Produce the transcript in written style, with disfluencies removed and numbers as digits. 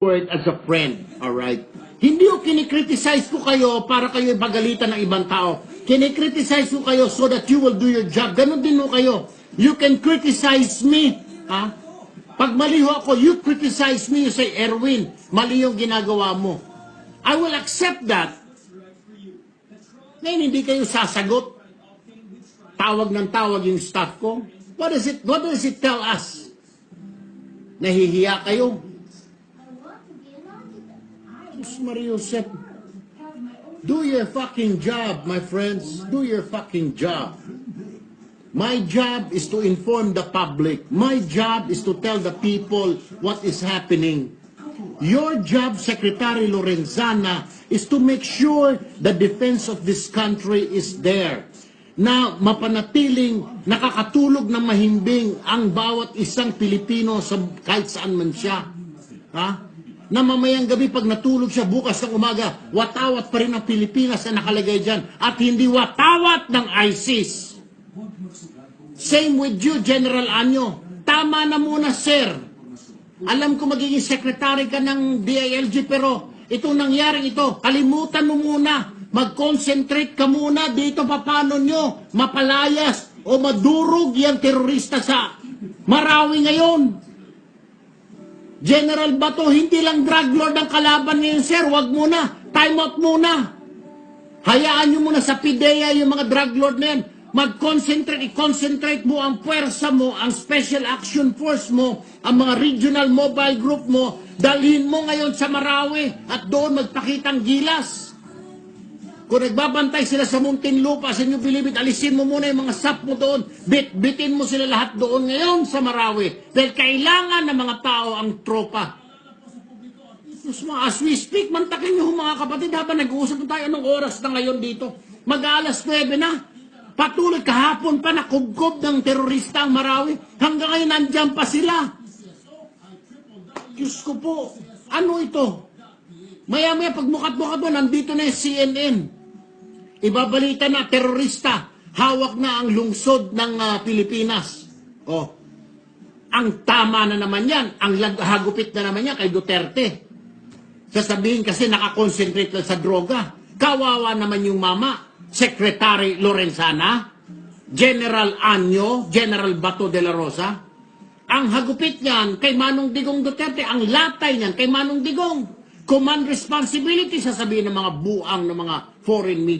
word as a friend, alright? Hindi ko kinikriticize ko kayo para kayo ipagalitan ng ibang tao. Kinikriticize ko kayo so that you will do your job. Ganon din mo kayo. You can criticize me. Ha? Pag mali ho ako, you criticize me, you say, Erwin, mali yung ginagawa mo. I will accept that. Ngayon, hindi kayo sasagot. Tawag ng tawag yung staff ko. What does it tell us? Nahihiya kayo. Diyos Maria Josep. Do your fucking job, my friends. Do your fucking job. My job is to inform the public. My job is to tell the people what is happening. Your job, Secretary Lorenzana, is to make sure the defense of this country is there. Na mapanatiling nakakatulog na mahimbing ang bawat isang Pilipino sa kahit saan man siya. Ha? Na mamayang gabi pag natulog siya bukas ng umaga, watawat pa rin ang Pilipinas na nakalagay dyan at hindi watawat ng ISIS. Same with you, General Anyo. Tama na muna, sir. Alam ko magiging secretary ka ng DILG pero itong nangyaring ito, kalimutan mo muna. Mag-concentrate ka muna dito paano nyo mapalayas o madurog yung terorista sa Marawi ngayon. General Bato, hindi lang drug lord ang kalaban ngayon, sir. Wag muna. Time out muna. Hayaan nyo muna sa PIDEA yung mga drug lord na yan. Mag-concentrate, i-concentrate mo ang puwersa mo, ang Special Action Force mo, ang mga regional mobile group mo, dalhin mo ngayon sa Marawi at doon magpakitang gilas. Kung nagbabantay sila sa Muntinlupa, sa New Bilibid, alisin mo muna yung mga SAP mo doon, bitin mo sila lahat doon ngayon sa Marawi. Dahil kailangan ng mga tao ang tropa. As we speak, mantakin nyo mga kapatid, habang nag-uusap tayo anong oras na ngayon dito. Mag-alas 9 na. Patuloy kahapon pa nakubkob ng terorista ang Marawi. Hanggang ngayon nandyan pa sila. Diyos ko po, ano ito? Maya-maya pagmukat-mukat mo, nandito na yung CNN. Ibabalita na terorista, hawak na ang lungsod ng Pilipinas. Oh, ang tama na naman yan, ang hagupit na naman yan kay Duterte. Sasabihin kasi nakakonsentrate lang sa droga. Kawawa naman yung mama. Secretary Lorenzana, General Anyo, General Bato de la Rosa. Ang hagupit niyan kay Manong Digong Duterte, ang latay niyan kay Manong Digong. Command responsibility, sasabihin ng mga buang ng mga foreign media.